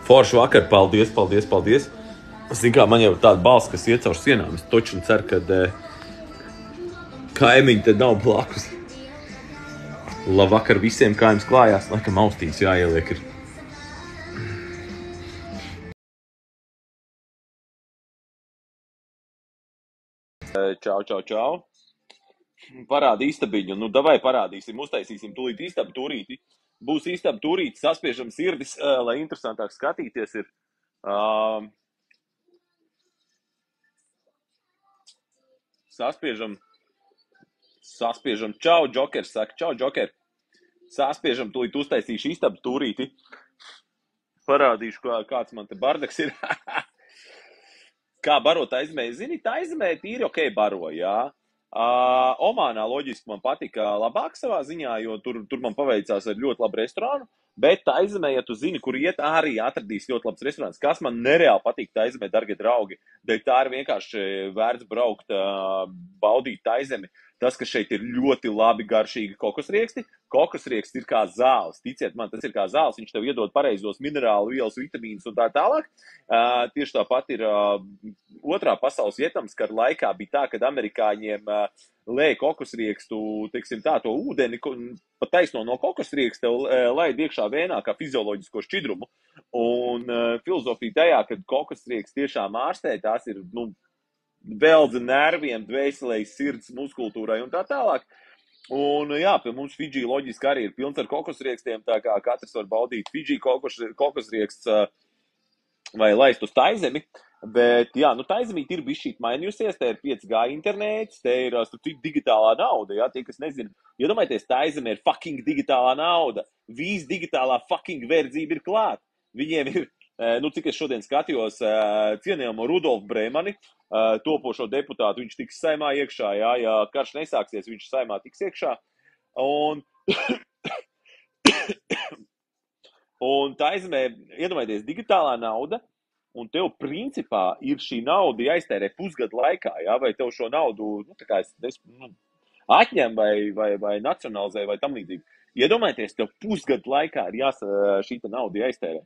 Forši vakar, paldies. Zin kā, man jau ir tāda balss, kas iet caur sienām. Es toču ceru, ka kaimiņi te nav blakus. Labvakar visiem, kā jums klājās. Laikam austīns jāieliek ir. Čau. Parādi istabiņu. Nu, davai parādīsim, uztaisīsim tūlīt istabu turīti. Būs istaba turīti, saspiežam sirdis, lai interesantāk skatīties ir. Saspiežam. Čau, Džokers saka. Čau, Džoker. Saspiežam, tūlīt uztaisīšu istabu turīti. Parādīšu, kāds man te bardaks ir. Kā barot aizmē? Zini, tā aizmē tīri ok baro, jā. Omānā loģiski man patika labāk savā ziņā, jo tur man paveicās ar ļoti labu restorānu, bet tā aizmē, ja tu zini, kur iet, arī atradīs ļoti labs restorāns. Kas man nereāli patīk tā aizmē, dargie draugi, dēļ tā ir vienkārši vērts braukt, baudīt tā aizemi. Tas, ka šeit ir ļoti labi garšīgi kokosrieksti. Kokosrieksti ir kā zāles. Ticiet man, tas ir kā zāles. Viņš tev iedod pareizos minerālu vielas, vitamīnus un tā tālāk. Tieši tāpat ir otrā pasaules vietamskara laikā bija tā, kad amerikāņiem lēja kokosriekstu, teiksim tā, to ūdeni, pat taisno no kokosrieksta, laid iekšā vēnā kā fizioloģisko šķidrumu. Un filozofija tajā, kad kokosrieksts tiešām ārstē, tās ir, veldze nerviem, dvēselei, sirds, muskultūrai un tā tālāk. Un jā, pie mums Fidži loģiski arī ir pilns ar kokosriekstiem, tā kā katrs var baudīt Fidži kokosrieksts vai laist uz taizemi. Bet jā, taizemīt ir bišķīt mainījusies, te ir 5G internets, te ir digitālā nauda, jā, tie, kas nezina. Iedomājieties, taizeme ir fucking digitālā nauda. Vīz digitālā fucking verdzība ir klāt. Viņiem ir, cik es šodien skatījos, cienījamo Rudolfu Brēmani, topošo deputātu, viņš tiks saimā iekšā, jā, ja karš nesāksies, viņš saimā tiks iekšā. Un taizemē, iedomājieties, digitālā nauda, un tev principā ir šī nauda jāiztērē pusgadu laikā, jā, vai tev šo naudu, atņem vai nacionalizē vai tam līdzīgi. Iedomājieties, tev pusgadu laikā ir šī nauda jāiztērē.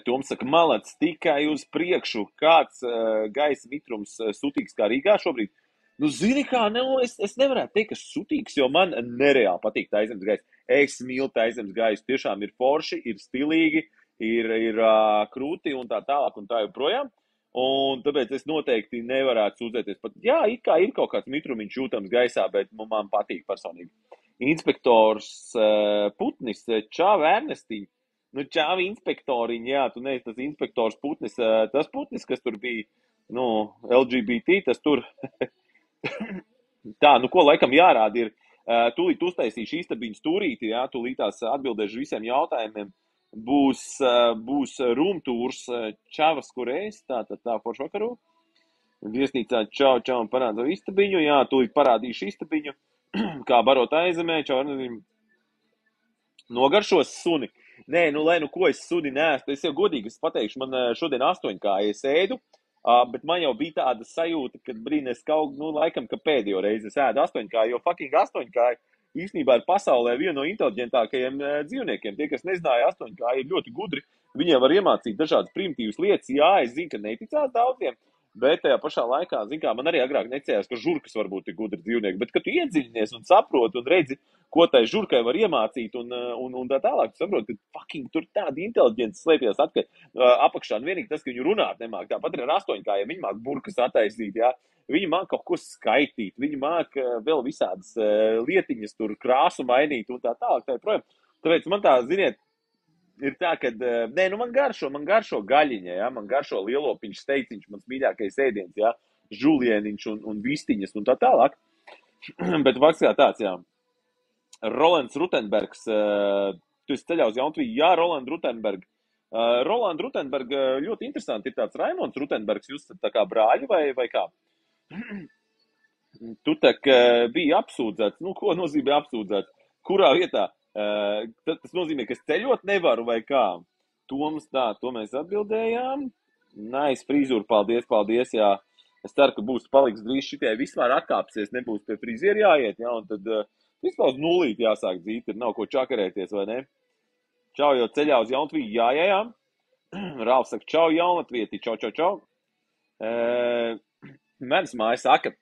Toms saka, malats tikai uz priekšu, kāds gaisa mitrums sutīgs kā Rīgā šobrīd. Zini kā, es nevarētu teikt, ka sutīgs, jo man nereāli patīk taizemes gaisa. Es mīlu taizemes gaisu, tiešām ir forši, ir stilīgi, ir krūti un tā tālāk un tā joprojām. Un tāpēc es noteikti nevarētu sūdzēties pat. Jā, it kā ir kaut kāds mitrumiņš jūtams gaisā, bet man patīk personīgi. Inspektors Putnis, čau Ernestiņ. Čāvi inspektoriņi, jā, tu neesi tas inspektors Putnis, tas Putnis, kas tur bija, LGBT, tas tur. Tā, ko laikam jārāda ir, tūlīt uztaisīšu istabiņas turīti, jā, tūlītās atbildēšu visiem jautājumiem, būs room tours, čavas, kur es, tā foršu vakaru, viesnīcā čau, un parādu istabiņu, jā, tūlīt parādīšu istabiņu, kā barot aizemē, čau, nogaršos suni. Nē, lai ko es suni neesmu, es jau godīgi pateikšu, man šodien 8 kāja es ēdu, bet man jau bija tāda sajūta, ka es kaut, laikam, ka pēdējo reizi es ēdu 8 kāju, jo fucking 8 kāja īstenībā ir pasaulē viena no inteliģentākajiem dzīvniekiem. Tie, kas nezināja 8 kāja, ir ļoti gudri, viņiem var iemācīt dažādas primitīvas lietas, jā, es zinu, ka neticās daudziem, bet tajā pašā laikā, zin kā, man arī agrāk necējās, ka žurkas var būt tik gudri dzīvnieki, bet kad tu iedziļinies un saproti un redzi, ko tai žurkai var iemācīt un tā tālāk, tu saproti, ka fucking tur tāda inteliģence slēpjas apakšā, un vienīgi tas, ka viņi runāt nemāk, tāpat ir ar 8 kājiem, viņi māk burkas attaisīt, jā, viņi māk kaut ko skaitīt, viņi māk vēl visādas lietiņas tur krāsu mainīt un tā tālāk, tā projām. Tāpēc man tā, ziniet, ir tā, ka, man garšo gaļiņa, jā, man garšo lielopiņš, steiciņš, mans mīļākais ēdiens, jā, žulieniņš un vistiņas un tā tālāk. Bet fakts kā tāds, jā. Rolands Rutenbergs, tu esi ceļā uz Jauntuviju, jā, Roland Rutenberg. Roland Rutenberg ļoti interesanti, ir tāds Raimonds Rutenbergs, jūs tā kā brāļi vai kā? Tu tā kā biji apsūdzēts, ko nozīmē apsūdzēts? Kurā vietā? Tas nozīmē, ka es ceļot nevaru vai kā? Toms, tā, to mēs atbildējām. Nice, frizūra, paldies, jā. Es ceru, ka paliks drīz šitie vispār atkāpsies, nebūs pie frizieri jāiet, jā, un tad vispār uz nulīt jāsāk dzīt, ir nav ko čakarēties, vai ne? Čau, jau ceļā uz Jaunlatviju. Jā. Rāls saka, čau, Jaunlatvieti. Čau. Medus māja saka,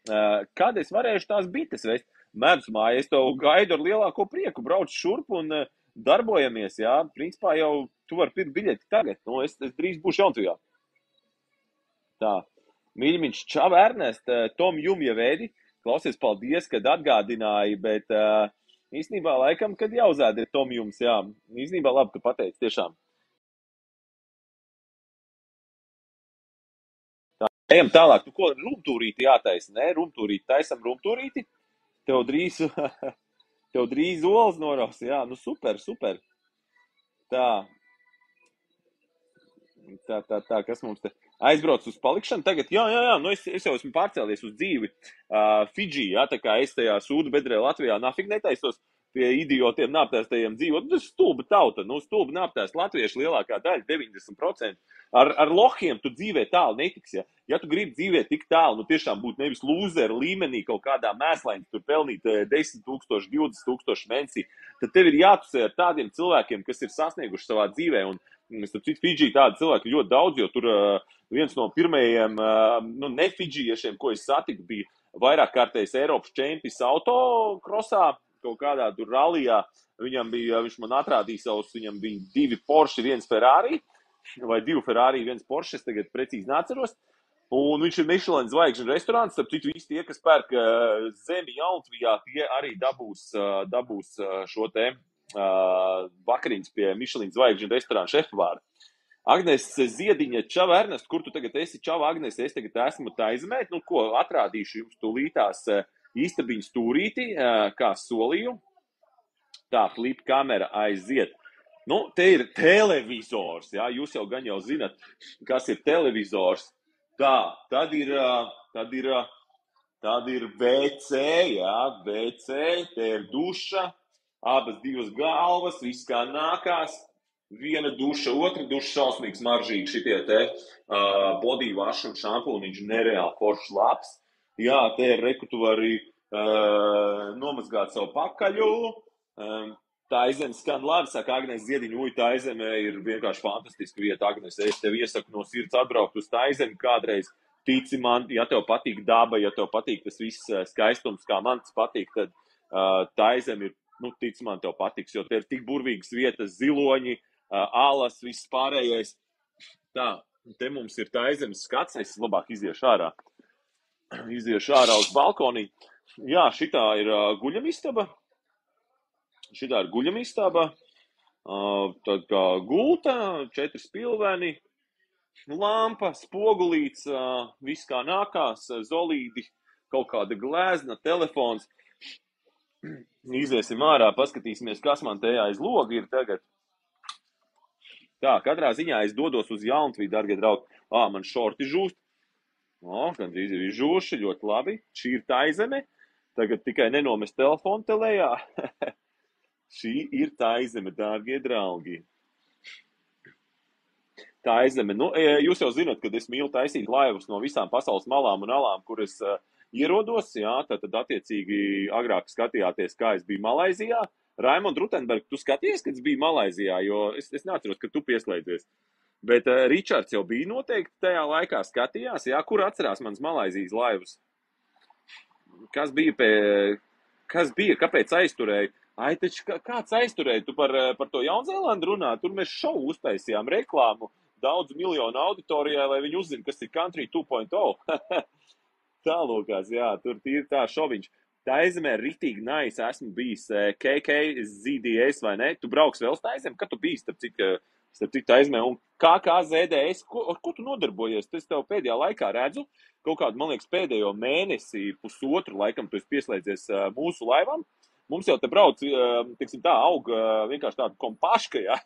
kad es varēšu tās bites vest? Medus māja, es tev gaidu ar lielāko prieku. Brauc šurp un darbojamies, jā. Principā jau tu vari pirkt biļeti tagad. Nu, es drīz būšu Jaunlatvijā. Tā. Mīļumiņš, čau, Ernest, Tom Jumja veidi. Klausies, paldies, kad atgādināji, bet īstenībā laikam, kad jāuzēd ir Tom Jums, jā. Īstenībā labi, ka pateici, tiešām. Tā, ejam tālāk. Tu ko, rumtūrīti jātaisa, ne? Rumtūrīti, taisam rumtūrīti. Tev drīz olas noraus, jā. Nu, super. Tā, kas mums te aizbrauc uz palikšanu tagad? Jā, nu es jau esmu pārcēlies uz dzīvi Fidži, jā, tā kā es tajā sūdu bedrē Latvijā nafig netaisos pie idiotiem nāptēstajiem dzīvot. Tas stulba tauta, nu stulba nāptēs latvieši lielākā daļa, 90%. Ar lohiem tu dzīvē tālu netiks, ja? Ja tu gribi dzīvēt tik tālu, nu tiešām būt nevis lūzeru līmenī kaut kādā mēslaiņā, tur pelnīt 10 000, 20 000 mēnesī, tad tev ir jātusē ar tādiem cilvēkiem, kas ir sasnieguši savā dzīvē, un starp citu, Fidži tādi cilvēki ļoti daudz, jo tur viens no pirmajiem, nu, ne fidžiešiem, ko es satiku, bija vairāk kārtējs Eiropas čempions autokrosā, kaut kādā tur rallijā. Viņš man atrādīja savus, viņam bija 2 Porsche, 1 Ferrari, vai 2 Ferrari, 1 Porsche, es tagad precīzi neatceros. Un viņš ir Michelin zvaigžņu restorāns, starp citu, visi tie, kas pērk zemi Jaunlatvijā, tie arī dabūs šo te vakariņas pie Michelin zvaigžņu restorāna šefpavāra. Agnes Ziediņa, čau, Ernest, kur tu tagad esi? Čau, Agnes, es tagad esmu Taizemē. Nu, ko, atrādīšu jums tūlītās istabiņas stūrīti, kā solīju. Tā, flip kamera aiziet. Nu, te ir televizors, jā, jūs jau gan jau zinat, kas ir televizors. Tā, tad ir WC, jā, WC, te ir duša, abas 2 galvas, viss kā nākās. Viena duša, otra duša, šausmīgs maržīgi šitie te body wash un šampūniņš nereāli foršs labs. Jā, te ir reku, tu vari nomazgāt savu pakaļu. Taizeme skan labi, saka Agnes Ziediņa, Taizeme ir vienkārši fantastiska vieta, Agnes. Es tev iesaku no sirds atbraukt uz Taizemi kādreiz. Tici man, ja tev patīk daba, ja tev patīk tas viss skaistums, kā man tas patīk, tad Taizeme ir, nu, tici man, tev patiks, jo te ir tik burvīgas vietas, ziloņi, alas, viss pārējais. Tā, te mums ir Taizemes skats, es labāk iziešu ārā uz balkonī. Jā, šitā ir guļamistaba. Tad kā gulta, 4 spilveni, lampa, spogulīts, viss kā nākās, zolīdi, kaut kāda glēzna, telefons. Iziesim ārā, paskatīsimies, kas man te aiz loga ir tagad. Tā, katrā ziņā es dodos uz Jaunlatviju, dargie draugi. Man šorti žūst. Gandrīz ir izžūši, ļoti labi. Šī ir Taizeme. Tagad tikai nenomest telefonu te lejā. Šī ir Taizeme, dārgie draugi. Taizeme. Nu, jūs jau zināt, kad es mīlu taisīt laivas no visām pasaules malām un alām, kur es ierodos. Jā, tad attiecīgi agrāk skatījāties, kā es biju Malaizijā. Raimond Rutenberg, tu skaties, kad es biju Malaizijā, jo es neatceros, ka tu pieslēdzies. Bet Ričards jau bija noteikti tajā laikā skatījās, jā, kur atcerās mans Malaizijas laivas? Kas bija, kāpēc aizturēja? Taču kāds aizturēja? Tu par to Jaunzēlandu runā, tur mēs šovu uztaisījām reklāmu daudzu miljonu auditorijai, lai viņi uzzina, kas ir Country 2.0. Tālūkās, jā, tur ir tā šoviņš. Taizemē ritīgi nice, esmu bijis KKZDS, vai ne? Tu brauks vēl uz Taizemi? Kad tu biji, starp citu Taizemē? Un KKZDS, ko tu nodarbojies? Es tev pēdējā laikā redzu, kaut kādu, man liekas, pēdējo mēnesi, pusotru laikam tu esi pieslēdzies mūsu laivām. Mums jau te brauc, teiksim tā, aug vienkārši tāda kompaška, jā.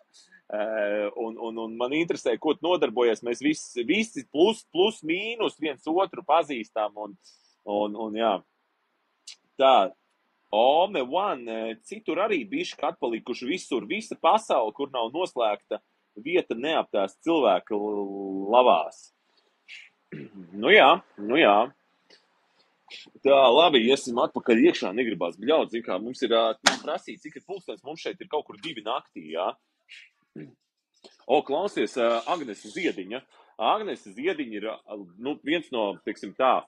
Un man interesē, ko tu nodarbojies. Mēs visi plus mīnus viens otru pazīstam un jā. Tā, Ome One, citur arī bišķi atpalikuši visur, visa pasaule, kur nav noslēgta vieta neaptās cilvēka lavās. Nu jā. Tā, labi, iesim atpakaļ iekšā, negribās bļaut, zin kā, mums ir prasīt, cik ir pulkstens, mums šeit ir kaut kur 2 naktī, jā. Klausies, Agnese Ziediņa. Agnese Ziediņa ir viens no, teiksim tā,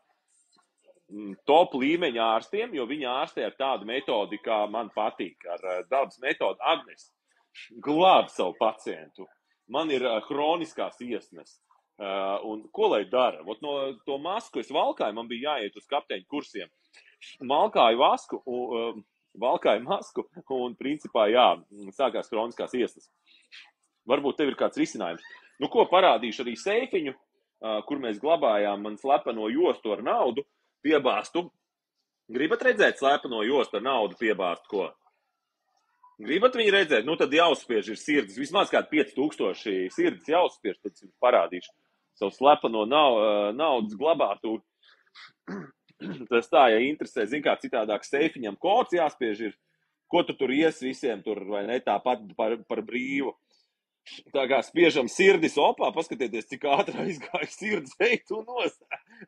top līmeņa ārstiem, jo viņa ārstē ar tādu metodi, kā man patīk, ar dabas metodu. Agnes, glāb savu pacientu. Man ir hroniskās iesnes. Un ko lai dara? No to masku es valkāju, man bija jāiet uz kapteiņu kursiem. Valkāju masku un principā, jā, sākās hroniskās iesnes. Varbūt tev ir kāds risinājums. Ko parādīšu arī seifiņu, kur mēs glabājām man slepeno jostu ar naudu, piebāstu. Gribat redzēt slepeno jostu ar naudu piebāstu, ko? Gribat viņu redzēt? Tad jāuzspiež ir sirds. Vismaz kādi 5000 sirds jāuzspiež, tad jums parādīšu savu slepeno naudas glabātu. Tas tā, ja interesē, zin kā citādāk seifiņam kods jāspiež ir, ko tu tur ies visiem tur, vai ne, tāpat par brīvu. Tā kā spiežam sirdis opā, paskatieties, cik ātrā izgāja sirds veikt un nos.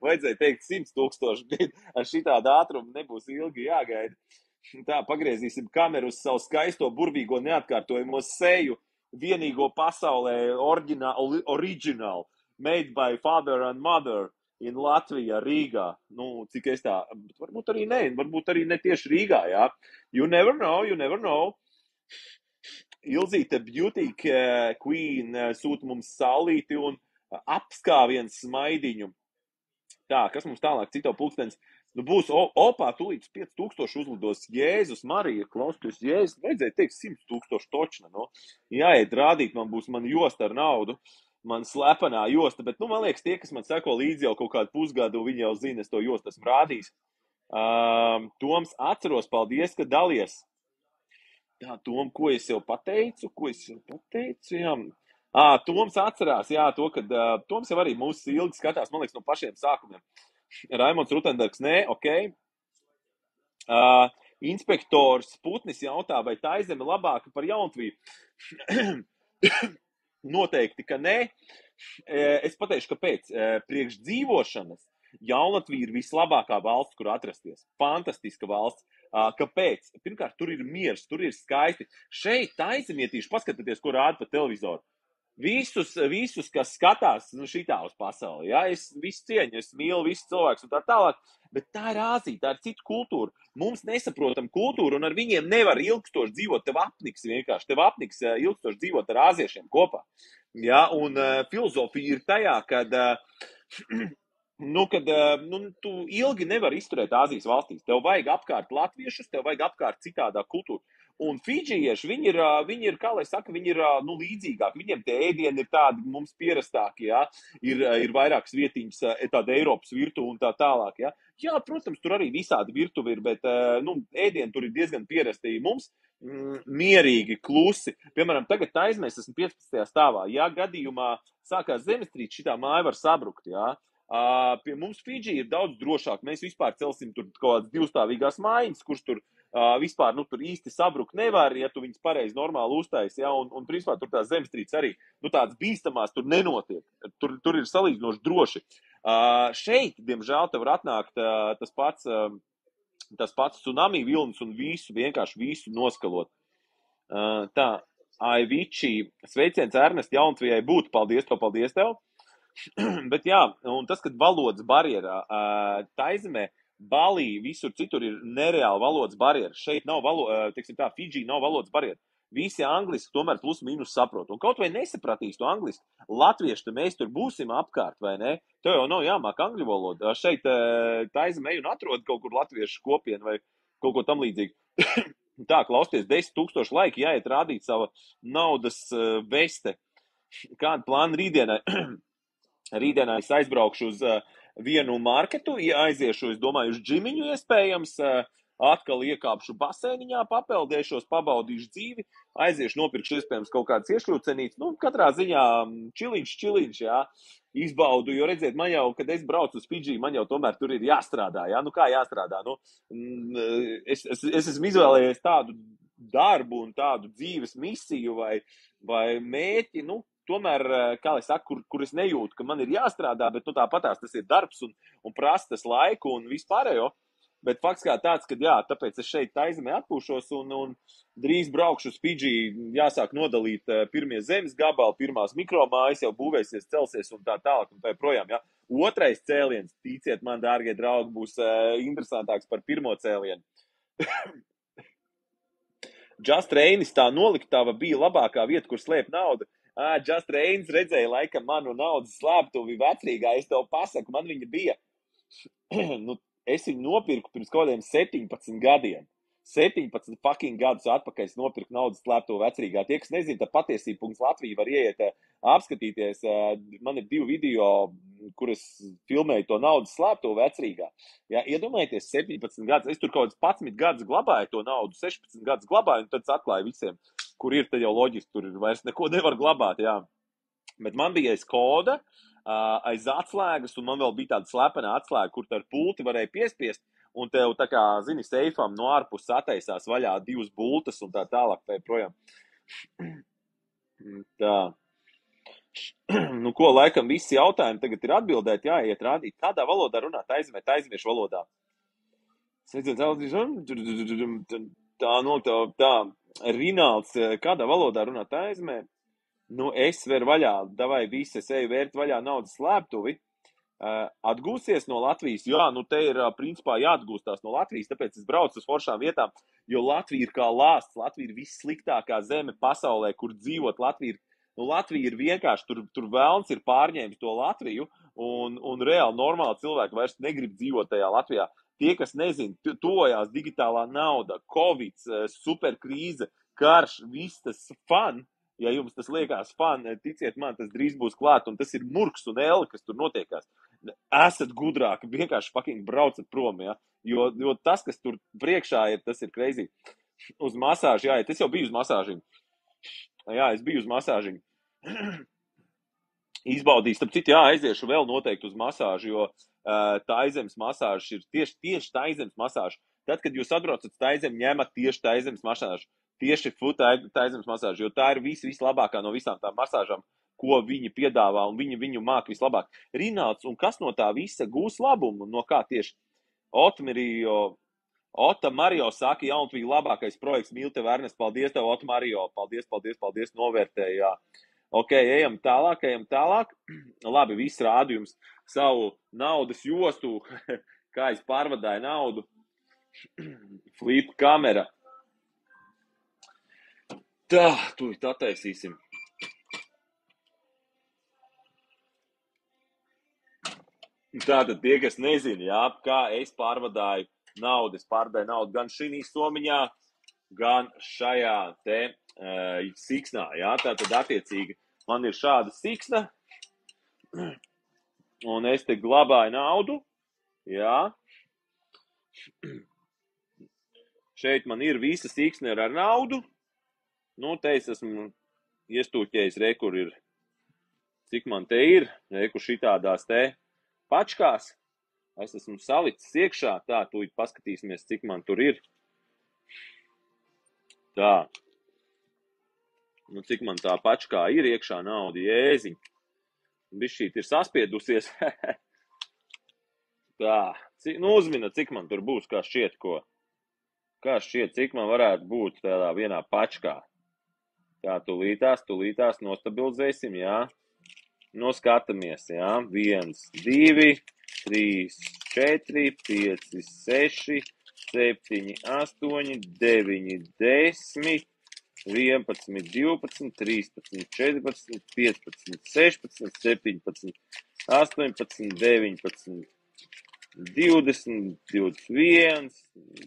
Vajadzēja teikt 100 000, ar šitādu ātrumu nebūs ilgi jāgaida. Tā, pagriezīsim kameru uz savu skaisto, burvīgo, neatkārtojamo seju, vienīgo pasaulē original, made by father and mother in Latvijā, Rīgā. Cik es tā, varbūt arī ne tieši Rīgā, jā. You never know. Ilzīte Beauty Queen sūta mums saulīti un apskāviens smaidiņu. Tā, kas mums tālāk cito pulkstens? Būs opā tūlīt 5000 uzlidos. Jēzus Marija, klausties, Jēzus, vajadzēja teikt 100 000 točna, Jāiet rādīt, man būs man josta ar naudu, man slepenā josta, bet, man liekas, tie, kas man seko līdzi jau kaut kādu pusgadu, viņi jau zina, es to jostu esmu rādījis. Toms, atceros, paldies, ka dalies. Tā, Tom, ko es jau pateicu? Jā. Toms atcerās, jā, to, kad Toms jau arī mūsu ilgi skatās, man liekas, no pašiem sākumiem. Raimonds Rutenbergs, nē, ok. Inspektors Putnis jautā, vai Taizeme labāka par Jaunatviju? Noteikti, ka nē. Es pateikšu, kāpēc. Priekš dzīvošanas Jaunatvija ir vislabākā valsts, kur atrasties. Fantastiska valsts. Kāpēc? Pirmkārt, tur ir miers, tur ir skaisti. Šeit taizemietīši, paskatieties, ko rāda pa televizoru. Visus, kas skatās šitā uz pasauli, ja? Es visu cieņu, es mīlu visus cilvēkus un tā tālāk, bet tā ir Āzija, tā ir cita kultūra. Mums nesaprotam kultūru un ar viņiem nevar ilgstoši dzīvot, tev apniks vienkārši, ilgstoši dzīvot ar āziešiem kopā. Ja? Un filozofija ir tajā, kad tu ilgi nevari izturēt Āzijas valstīs. Tev vajag apkārt latviešus, tev vajag apkārt citādā kultūru. Un fidžieši, viņi ir, kā lai saka, viņi ir līdzīgāki. Viņiem tie ēdieni ir tādi mums pierastāki, ja? Ir vairākas vietiņas, tāda Eiropas virtuve un tā tālāk. Ja? Jā, protams, tur arī visādi virtuvi ir, bet ēdieni tur ir diezgan pierasti. Mums mierīgi, klusi. Piemēram, tagad taisnēs esmu 15. stāvā. Ja gadījumā sākās zemestrīce, šitā māja var sabrukt, ja? Pie mums Fidži ir daudz drošāk. Mēs vispār celsim tur kaut kādas divstāvīgās mājiņas, kurš tur vispār tur īsti sabrukt nevar, ja tu viņas pareizi normāli uztaisi, ja, un principā tur tās zemestrīces arī, tādas bīstamās tur nenotiek. Tur ir salīdzinoši droši. Šeit, diemžēl, te var atnākt tas pats tsunami vilnis un vienkārši visu noskalot. Tā, Aiviči, sveiciens Ernest Jaunatvijai būtu, paldies tev. Bet jā, un tas, kad valodas barjerā, Taizemē, Balī, visur citur ir nereāla valodas barjera. Šeit nav Fidži nav valodas barjera. Visi angliski tomēr plus mīnus saprot. Un kaut vai nesapratīs to angliski, latvieši, mēs tur būsim apkārt, vai ne? Tev jau nav jāmāk angļu valoda. Šeit Taizemē un atrod kaut kur latviešu kopienu vai kaut ko tam līdzīgi. Tā, klausties, 10 000 laiki jāiet rādīt sava naudas veste. Kāda plāna rītdienai? Rītdienā es aizbraukšu uz vienu marketu, aiziešu, es domāju, uz džimiņu iespējams, atkal iekāpšu basēniņā, papeldēšos, pabaudīšu dzīvi, aiziešu, nopirkšu iespējams kaut kādas iešļūcenītes, katrā ziņā čiliņš, jā, izbaudu, jo redziet, man jau, kad es braucu uz Fidži, man jau tomēr tur ir jāstrādā, jā, kā jāstrādā, es esmu izvēlējies tādu darbu un tādu dzīves misiju vai mērķi, tomēr, kā lai saka, kur es nejūtu, ka man ir jāstrādā, bet tāpatās tas ir darbs un prasa tas laiku un vispārējo. Bet fakts kā tāds, ka jā, tāpēc es šeit taizemē atpūšos un drīz braukšu uz Fidži, jāsāk nodalīt pirmie zemes gabali, pirmās mikromājas jau būvēsies, celsies un tā tālāk un tā projām, jā. Otrais cēliens, ticiet man, dārgie draugi, būs interesantāks par pirmo cēlienu. Just Reinis tā noliktava bija labākā vieta, kur slēp naudu. Just Reinis redzēja laikam manu naudas slēptuvi vecrīgā, es tev pasaku, man viņa bija. Nu, es viņu nopirku pirms kaut kādiem 17 gadiem. 17 fucking gadus atpakaļ es nopirku naudas slēptuvi vecrīgā. Tie, kas nezina, tad patiesība.Latvija var ieiet, apskatīties. Man ir 2 video, kur es filmēju to naudas slēptuvi vecrīgā. Ja, iedomājieties, 17 gadus, es tur kaut kāds 11 gadus glabāju to naudu, 16 gadus glabāju, un tad atklāju visiem, kur ir, tad jau loģiski, tur vairs neko nevar glabāt, jā. Bet man bija aiz koda, aiz atslēgas, un man vēl bija tāda slepena atslēga, kur ar pulti varēja piespiest, un tev tā kā, zini, seifam no ārpuses attaisās vaļā 2 bultas un tā tālāk tā projām. Tā. Nu, ko laikam visi jautājumi tagad ir atbildēt, jāiet rādīt. Kādā valodā runā taizemē, taizemiešu valodā? Tā. Rinalds, kādā valodā runā taizemē? Nu, es veru vaļā, davai visi, es eju vērt vaļā naudas slēptuvi. Atgūsies no Latvijas, jā, nu te ir principā jāatgūstās no Latvijas, tāpēc es braucu uz foršām vietām, jo Latvija ir kā lāsts, Latvija ir vissliktākā zeme pasaulē, kur dzīvot. Latvija ir vienkārši, tur velns ir pārņēmis to Latviju, un reāli normāli cilvēki vairs negrib dzīvot tajā Latvijā. Tie, kas nezin, tojās digitālā nauda, Covid, superkrīze, karš, viss tas fun. Ja jums tas liekas fun, ticiet man, tas drīz būs klāt, un tas ir murks un eli, kas tur notiekās. Esat gudrāki, vienkārši fucking braucat prom, ja? Jo tas, kas tur priekšā ir, tas ir crazy. Uz masāžu, jā, es jau biju uz masāžiņu. Jā, es biju uz masāžiņu. Izbaudīs, starp citu, jā, aiziešu vēl noteikti uz masāžu, jo taizemes masāžas ir tieši taizemes masāžu. Tad, kad jūs atbraucat taizem, ņemat tieši taizemes masāžu. Tieši taizemes masāžu, jo tā ir vislabākā no visām tām masāžām, ko viņi piedāvā, un viņu māk vislabāk. Rinalds, un kas no tā visa gūs labumu? No kā tieši? Ota Mario saka, Jauntvija labākais projekts, mīl tev, Ernest, paldies tev, Ota Mario, paldies, novērtēji, jā. Ok, ejam tālāk. Labi, viss rādu jums savu naudas jostu, kā es pārvadāju naudu. Flip kamera. Tā, tūlīt attaisīsim. Tātad tie, kas nezina, jā, kā es pārvadāju naudu. Es pārvadāju naudu gan šī somiņā, gan šajā te siksnā, jā. Tātad attiecīgi man ir šāda siksna, un es te glabāju naudu, jā. Šeit man ir visa siksna ar naudu. Nu, te es esmu iestūķējis, kur ir, cik man te ir, kur šitādās te pačkās. Es esmu salicis iekšā, tā, tūlīt paskatīsimies, cik man tur ir. Tā. Nu, cik man tā pačkā ir iekšā nauda, jēziņ. Bišķīt ir saspiedusies. Tā. Uzmina, cik man tur būs, kā šķiet, ko. Kā šķiet, cik man varētu būt tādā vienā pačkā. Tā, tūlītās nostabilizēsim, jā. Noskatāmies, jā. 1, 2, 3, 4, 5, 6, 7, 8, 9, 10, 11, 12, 13, 14, 15, 16, 17, 18, 19, 20, 21,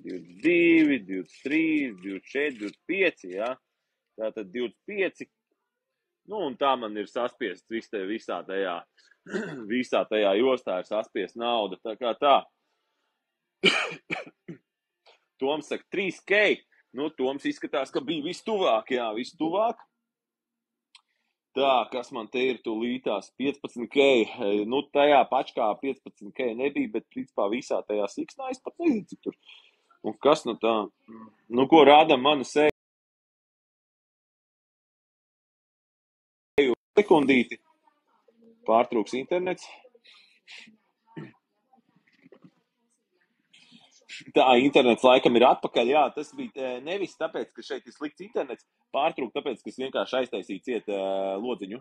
22, 23, 24, 25, jā. Tātad 25, nu un tā man ir saspiest visā tajā jostā ir saspiest nauda, tā kā tā. Toms saka 3K, nu Toms izskatās, ka bija vistuvāk, jā, vistuvāk. Tā, kas man te ir tūlītās 15K, nu tajā pačkā 15K nebija, bet principā visā tajā siksnā es pat nezinu, cik tur. Un kas nu tā, nu ko rādam manu seju sekundīti, pārtrūks internets. Tā, internets laikam ir atpakaļ, jā, tas bija nevis tāpēc, ka šeit ir slikts internets, pārtrūkt tāpēc, ka es vienkārši aiztaisīju ciet lodziņu.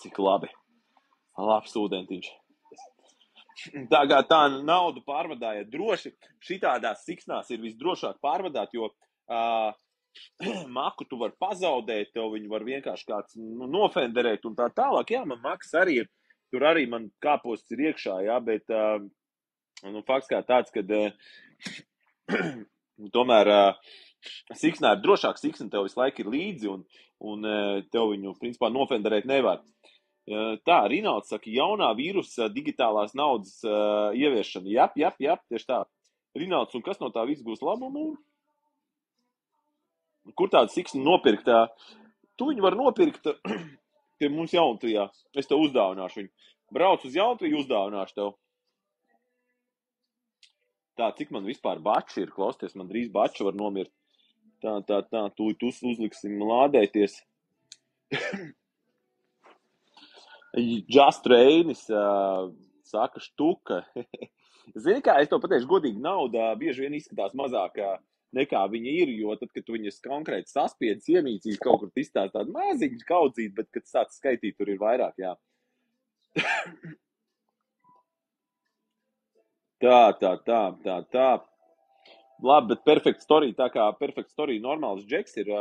Cik labi. Labs ūdentiņš. Tā naudu pārvadājiet droši. Šitādās siksnās ir visdrošāk pārvadāt, jo maku tu var pazaudēt, tev viņu var vienkārši kāds nofenderēt un tā tālāk. Jā, man makas arī ir, tur arī man kāposts ir iekšā, jā, bet fakts kā tāds, kad tomēr siksnā ir drošāk, siksna tev visu laiku ir līdzi un tev viņu, principā, nofenderēt nevar. Tā, Rinalds saka, jaunā vīrusa digitālās naudas ieviešana. Jap, tieši tā. Rinalds, un kas no tā viss būs labumu? Kur tādu siksnu nopirkt? Tu viņu var nopirkt pie mums Jauntujā. Es tev uzdāvināšu viņu. Brauc uz Jauntuju, uzdāvināšu tev. Tā, cik man vispār bači ir, klausties, man drīz bači var nomirt. Tā, tūlīt uzliksim lādēties. Just Rainis saka štuka. Zini kā, es to pateikšu godīgi, nauda bieži vien izskatās mazāk nekā viņa ir, jo tad, kad tu viņas konkrēti saspiedz, iemīcīs kaut kur izstāst tādu maziņu kaudzīt, bet, kad sāc skaitīt, tur ir vairāk, jā. Tā. Labi, bet Perfect Story, tā kā Perfect Story normāls džeks ir,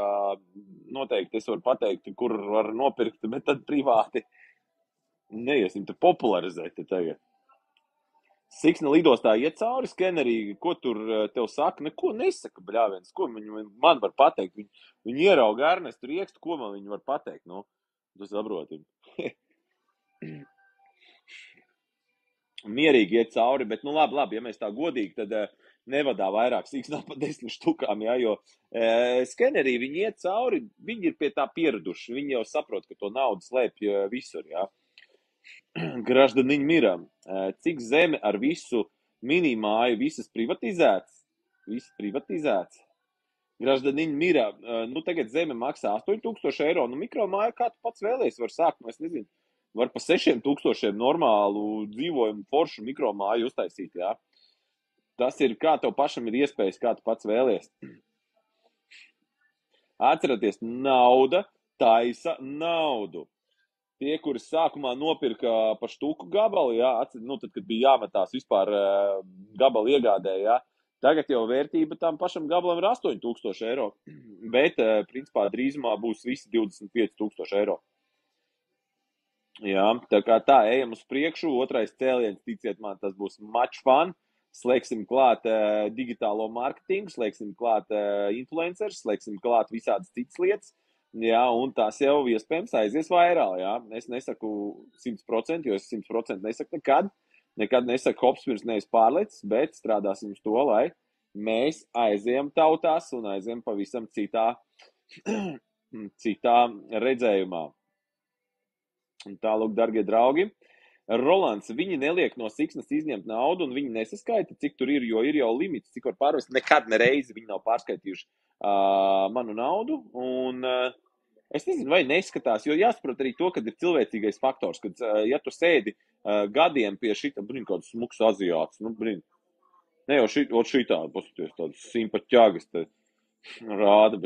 noteikti es varu pateikt, kur var nopirkt, bet tad privāti neiesim te popularizēt te tagad. Siksna lidostā iet cauri skenerī, ko tur tev saka? Neko nesaka, bļāviens, ko man var pateikt? Viņi ierauga Ernestu Riekstu, ko man viņi var pateikt? Nu, tu saproti. Mierīgi iet cauri, bet, nu labi, ja mēs tā godīgi, tad nevadā vairāk siksnā pa 10 štukām, jā, jo skenerī viņi iet cauri, viņi ir pie tā pieraduši, viņi jau saprot, ka to naudu slēpj visur, jā. Graždaniņ mira, cik zeme ar visu minimāju, visas privatizēts? Viss privatizēts. Graždaniņ mira, nu tagad zeme maksā 8,000 eiro, nu mikromāju kā tu pats vēlies var sākt, nu es nezinu, var pa 6,000 normālu dzīvojumu foršu mikromāju uztaisīt, jā. Tas ir, kā tev pašam ir iespējas, kā tu pats vēlies. Atcerieties, nauda taisa naudu. Tie, kuri sākumā nopirka pa štuku gabalu, jā, nu tad, kad bija jāmetās vispār gabalu iegādē, jā, tagad jau vērtība tam pašam gabalam ir 8,000 eiro, bet, principā, drīzumā būs visi 25,000 eiro. Jā, tā kā tā, ejam uz priekšu, otrais cēliens, ticiet man, tas būs much fun, slēgsim klāt digitālo marketingu, slēgsim klāt influencers, slēgsim klāt visādas citas lietas. Jā, un tās jau iespējams aizies vairāk, jā. Es nesaku 100%, jo es 100% nesaku nekad. Nekad nesaku hops pirms nevis pārlicis, bet strādāsim uz to, lai mēs aizējam tautās un aizējam pavisam citā redzējumā. Un tālūk, dargie draugi. Rolands, viņi neliek no siksnas izņemt naudu un viņi nesaskaita, cik tur ir, jo ir jau limits, cik var pārvest. Nekad nereizi viņi nav pārskaitījuši manu naudu un... Es nezinu, vai neskatās, jo jāsaprot arī to, kad ir cilvēcīgais faktors, kad, ja tu sēdi gadiem pie šita, kāds smuks aziāts, ne jau šitā, paskaties, tādas simpaķāgas te rāda,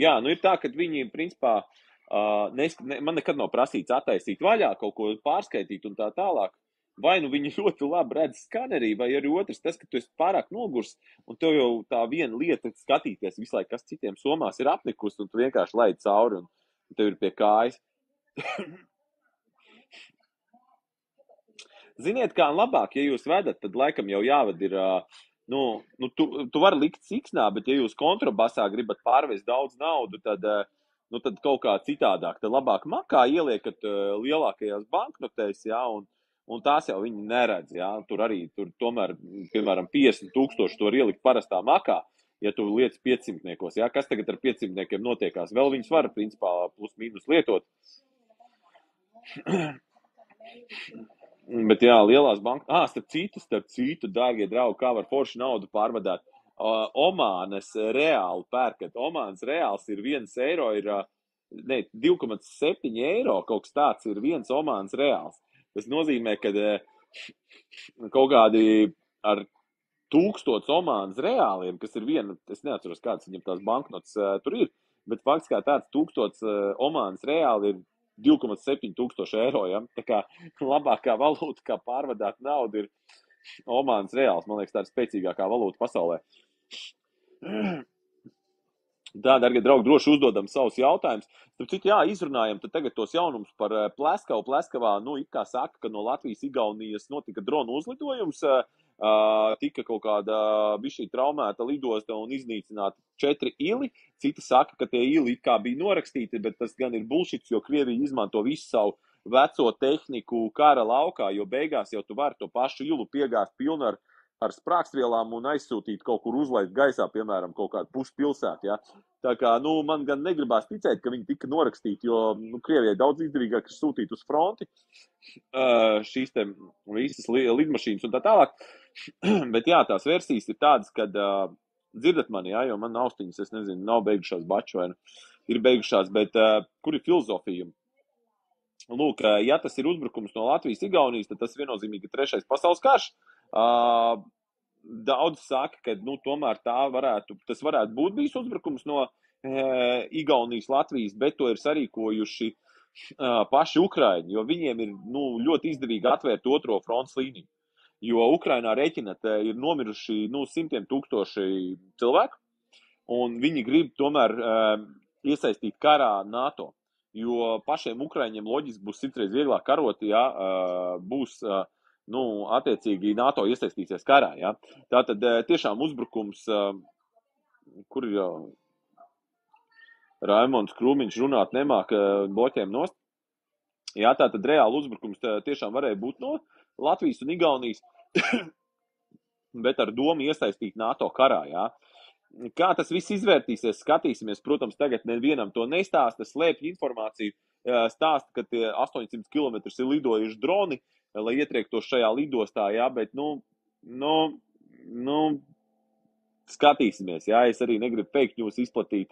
Jā, nu ir tā, ka viņi, principā, man nekad nav prasīts attaisīt vaļā, kaut ko pārskaitīt un tā tālāk. Vai nu viņi ļoti labi redz skanerī, vai arī otrs tas, ka tu esi pārāk nogurs, un tev jau tā viena lieta skatīties visu laiku, kas citiem somās ir apnikus, un tu vienkārši laid cauri, un tev ir pie kājas. Ziniet, kā labāk, ja jūs vedat, tad laikam jau jāved ir, tu vari likt siksnā, bet ja jūs kontrabasā gribat pārvest daudz naudu, tad kaut kā citādāk, tad labāk makā ieliekat lielākajās banknotēs, jā, un tās jau viņi neredz, jā, tur tomēr, piemēram, 50,000 to var ielikt parastā makā, ja tu liec 500-niekos, jā, kas tagad ar 500-niekiem notiekās, vēl viņus var, principā, plus mīnus lietot. Bet jā, lielās bankas, starp citu, dārgie draugi, kā var forši naudu pārvadāt. Omānas reāli pērkat, Omānas reāls ir 1 eiro, ir ne, 2,7 eiro kaut kas tāds ir viens Omāns reāls. Tas nozīmē, ka kaut kādi ar 1000 Omānas reāliem, kas ir viena, es neatceros, kāds viņam tās banknotes tur ir, bet faktiski kā tāds 1000 Omānas reāli ir 2,7 tūkstoši eiro, ja? Tā kā labākā valūta, kā pārvadāt naudu, ir Omānas reāls. Man liekas, tā ir spēcīgākā valūta pasaulē. Tā, dargie draugi, droši uzdodam savus jautājumus. Tad citu, jā, izrunājam tad tagad tos jaunumus par Pleskavu. Pleskavā, nu, it kā saka, ka no Latvijas Igaunijas notika dronu uzlidojums, tika kaut kāda bišķī traumēta lidosta un iznīcināta 4 ili. Citi saka, ka tie ili it kā bija norakstīti, bet tas gan ir bullshits, jo Krievija izmanto visu savu veco tehniku kara laukā, jo beigās jau tu vari to pašu ilu piegāzt pilnu ar sprākstvielām un aizsūtīt kaut kur uzlaist gaisā, piemēram, kaut kādu puspilsētu, ja. Tā kā, nu, man gan negribās ticēt, ka viņi tika norakstīti, jo, nu, Krievijai daudz izdevīgāk ir sūtīt uz fronti šīs te visas lidmašīnas un tā tālāk. Bet jā, tās versijas ir tādas, kad dzirdat mani, jā, jo man austiņas, es nezinu, nav beigušās baču vai ir beigušās, bet kur ir filozofija? Lūk, ja tas ir uzbrukums no Latvijas Igaunijas, tad tas viennozīmīgi ir 3. pasaules karš. Daudz saka, ka, nu, tomēr tas varētu būt bijis uzbrukums no Igaunijas Latvijas, bet to ir sarīkojuši paši Ukraiņi, jo viņiem ir, nu, ļoti izdevīgi atvērt otro fronts līniju. Jo Ukrainā rēķinat ir nomiruši, nu, 100 000 cilvēku, un viņi grib tomēr iesaistīt karā NATO. Jo pašiem Ukraiņiem loģiski būs 100 reiz vieglāk karot, ja būs, nu, attiecīgi NATO iesaistīsies karā, ja. Tātad tiešām uzbrukums, kur ir jau Raimonds Krūmiņš runāt nemāk bloķiem nost. Jā, tātad reāli uzbrukums tiešām varēja būt no Latvijas un Igaunijas, bet ar domu iesaistīt NATO karā, jā. Kā tas viss izvērtīsies, skatīsimies. Protams, tagad nevienam to nestāsta, slēpj informāciju, stāsta, ka tie 800 km ir lidojuši droni, lai ietriektos šajā lidostā, jā, bet, nu, skatīsimies, jā, es arī negribu fake news izplatīt,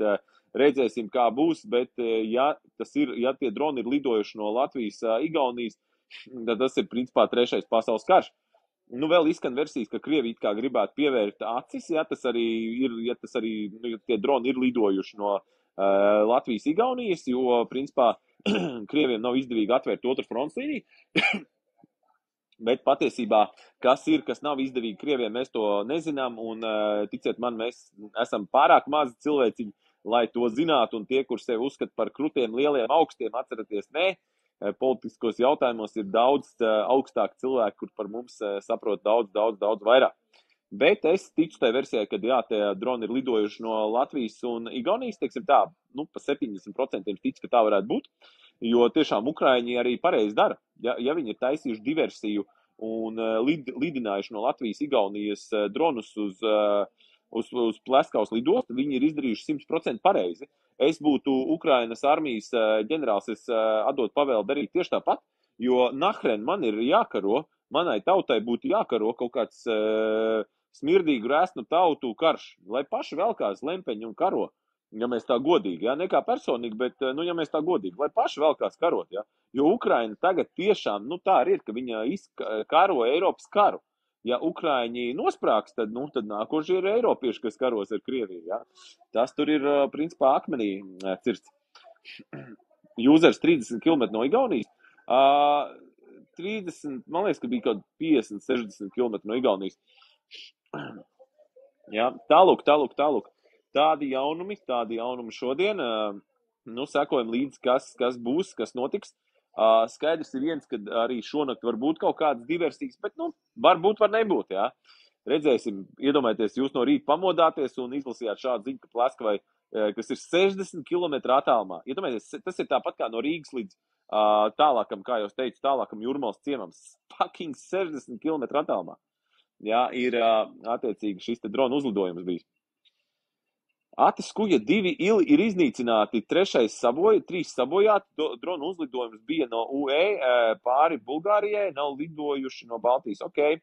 redzēsim, kā būs, bet, ja tie droni ir lidojuši no Latvijas, Igaunijas, tad tas ir, principā, 3. pasaules karš. Nu, vēl izskan versijas, ka Krievija it kā gribētu pievērt acis, ja tie droni ir lidojuši no Latvijas Igaunijas, jo, principā, Krieviem nav izdevīgi atvērt otru fronts līniju. Bet patiesībā, kas ir, kas nav izdevīgi Krieviem, mēs to nezinām, un ticiet man, mēs esam pārāk mazi cilvēciņi, lai to zinātu, un tie, kur sevi uzskata par krutiem, lieliem, augstiem, atceraties, politiskos jautājumos ir daudz augstāk cilvēki, kur par mums saprot daudz vairāk. Bet es ticu tai versijai, ka jā, tie droni ir lidojuši no Latvijas un Igaunijas, teiksim tā, nu, pa 70% ticu, ka tā varētu būt, jo tiešām Ukraiņi arī pareizi dara. Ja viņi ir taisījuši diversiju un lidinājuši no Latvijas Igaunijas dronus uz Pleskavas lidostu, viņi ir izdarījuši 100% pareizi. Es būtu Ukrainas armijas ģenerālis, es atdot pavēli darīt tieši tāpat, jo nahren man ir jākaro, manai tautai būtu jākaro kaut kāds smirdīgu rēsnu tautu karš, lai paši velkās lempeņu un karo, ja mēs tā godīgi, ja, ne kā personīgi, bet, nu, ja mēs tā godīgi, lai paši velkās karot, ja, jo Ukraina tagad tiešām, nu, tā arī ir, ka viņa karo Eiropas karu. Ja Ukraiņi nosprāks, tad nākošie ir eiropieši, kas karos ar Krieviju, ja. Tas tur ir, principā, akmenī cirsts. Jūzers 30 km no Igaunijas. 30, man liekas, ka bija kaut 50, 60 km no Igaunijas. Ja, tālūk. Tādi jaunumi šodien. Nu, sekojam līdzi, kas būs, kas notiks. Skaidrs ir viens, ka arī šonakt var būt kaut kādas diversijas, bet, nu, varbūt, var nebūt, jā. Redzēsim, iedomājieties, jūs no rīta pamodāties un izlasījāt šādu ziņu, ka Pleskavai, kas ir 60 km attālumā. Iedomājieties, tas ir tāpat kā no Rīgas līdz tālākam, kā jau teicu, tālākam Jūrmals ciemam. Fucking 60 km attālumā. Jā, ir attiecīgi šis te drona uzlidojums bijis. Atis Kuja 2 ili ir iznīcināti, 3 sabojāti, drona uzlidojums bija no UE pāri Bulgārijai, nav lidojuši no Baltijas. Ok,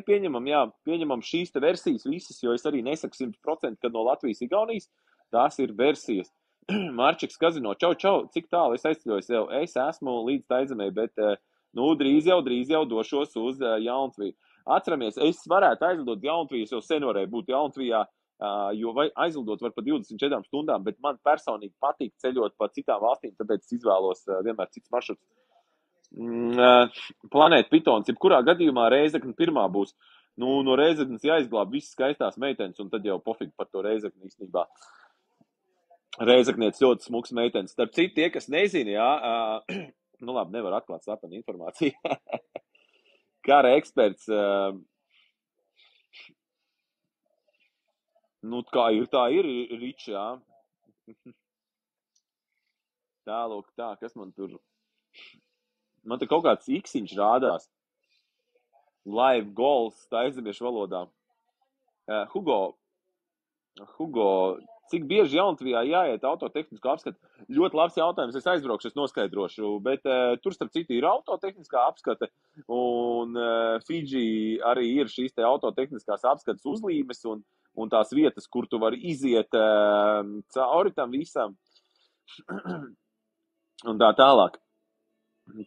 pieņemam šīs te versijas visas, jo es arī nesaku 100%, kad no Latvijas Igaunijas, tās ir versijas. Marčiks Kazino, čau, cik tālu es aizceļoju sev? Es esmu līdz Taizemē, bet, drīz jau došos uz Jauntuviju. Atceramies, es varētu aizlidot Jauntuviju, es jau sen varēju būt Jauntuvijā, jo aizlidot var pa 24 stundām, bet man personīgi patīk ceļot pa citām valstīm, tāpēc es izvēlos vienmēr cits maršruts. Planēta Pitons, jebkurā gadījumā Reizekne pirmā būs. No Reizeknes jāizglāb visas skaistās meitenes, un tad jau pofīgi par to Reizekni īstenībā. Reizeknietis ļoti smuks meitenes. Starp citu, tie, kas nezina, jā, labi, nevar atklāt slepenu informāciju. Kara eksperts, tā ir ričs, jā. Tālūk, kas man tur... Man te kaut kāds iksiņš rādās. Live goals taizemiešu valodā. Hugo, cik bieži Jauntuvijā jāiet autotehnisko apskatu? Ļoti labs jautājums, es aizbraukšu, es noskaidrošu, bet tur starp citu ir autotehniskā apskate, un Fidži arī ir šīs te autotehniskās apskates uzlīmes, un tās vietas, kur tu vari iziet cauri tam visam, un tā tālāk.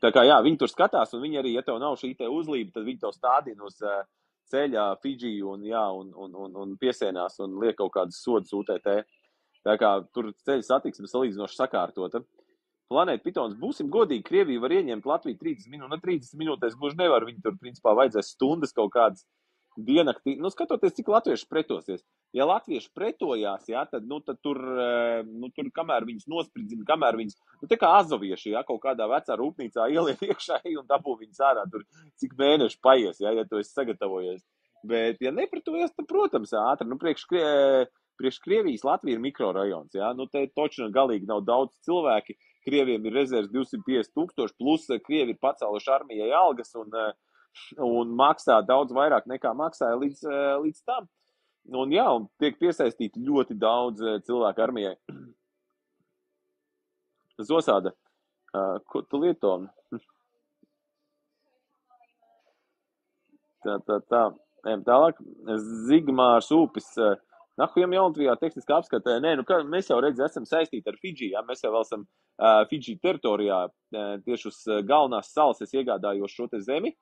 Tā kā jā, viņi tur skatās, un viņi arī, ja tev nav šī te uzlība, tad viņi tev stādina uz ceļā Fidži un piesienās un liek kaut kādas sodas UTT. Tā kā tur ceļa satiksme salīdzinoši sakārtota. Planēta Pitons, būsim godīgi, Krievija var ieņemt Latviju 30 minūtes, 30 minūtēs gluži nevar, viņi tur principā vajadzēs stundas kaut kādas diennaktī. Skatoties, cik latvieši pretosies. Ja latvieši pretojās, jā, tad tur, kamēr viņas nospridzina, kamēr viņas, tā kā azovieši, jā, kaut kādā vecā rūpnīcā ieliek iekšā un dabū viņas ārā, tur cik mēneši paies, jā, ja tu esi sagatavojies. Bet, ja nepretojies, tad, protams, ātri, priekš Krievijas Latvija ir mikrorajons, jā, te točina galīgi nav daudz cilvēki, Krieviem ir rezerves 250,000, plus Krievi ir pacēluši armijai algas un maksā daudz vairāk nekā maksāja līdz tam. Un tiek piesaistīti ļoti daudz cilvēku armijai. Zosāda, ko tu lieto? Tālāk, Zigmārs Upis, nahujam Jauntuvijā tehniskā apskatē. Nē, mēs jau esam saistīti ar Fidži, jā, mēs jau vēl esam Fidži teritorijā, tieši uz galvenās salas es iegādājos šo te zemi.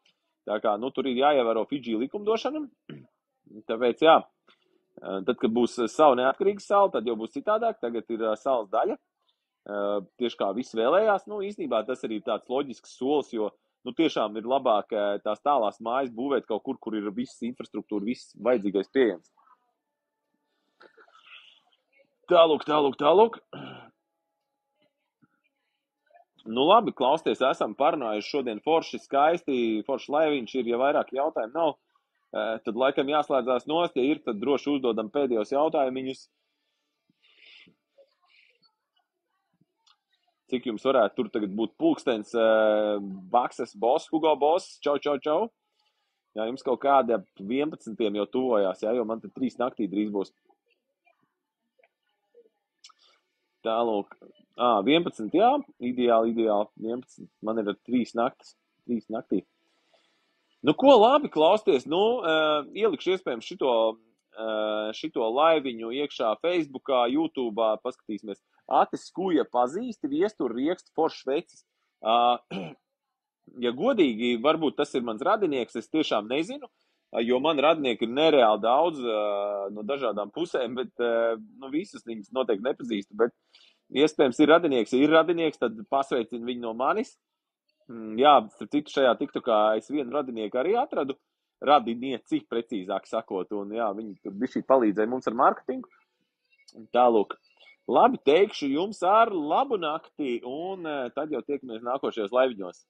Tā kā, tur ir jāievēro Fidži likumdošana, tāpēc, jā, tad, kad būs savu neatkarīga sala, tad jau būs citādāk, tagad ir salas daļa, tieši kā visi vēlējās, īstenībā tas arī tāds loģisks solis, jo, tiešām ir labāk tās tālās mājas būvēt kaut kur, kur ir viss infrastruktūra, viss vajadzīgais pieejams. Tālūk. Labi, klausties, esam parunājuši šodien forši skaisti, forši laiviņš ir, ja vairāk jautājumu nav, tad laikam jāslēdzās nost, ja ir, tad droši uzdodam pēdējos jautājumiņus. Cik jums varētu tur tagad būt pulkstens, Baksas boss, Hugo boss, čau. Jā, jums kaut kāda 11 jau tuvojās, jā, jo man te 3 naktī drīz būs. Tālūk. 11, jā, ideāli, 11, man ir 3 naktī. Ko labi, klausties, ielikšu iespējams šito laiviņu iekšā Facebookā, YouTube'ā, paskatīsimies. Atis Skuja pazīsti, viestur riekstu foršs vecis. Ja godīgi, varbūt tas ir mans radinieks, es tiešām nezinu, jo man radinieki ir nereāli daudz no dažādām pusēm, bet visus viņus noteikti nepazīstu, bet iespējams ir radinieks, tad pasveicinu viņu no manis. Jā, starp citu šajā TikTokā es vienu radinieku arī atradu, radinieci, precīzāk sakot, un jā, viņi tur bišķīt palīdzēja mums ar marketingu. Tālūk, labi, teikšu jums ar labu nakti, un tad jau tiekamies nākošajos laiviņos.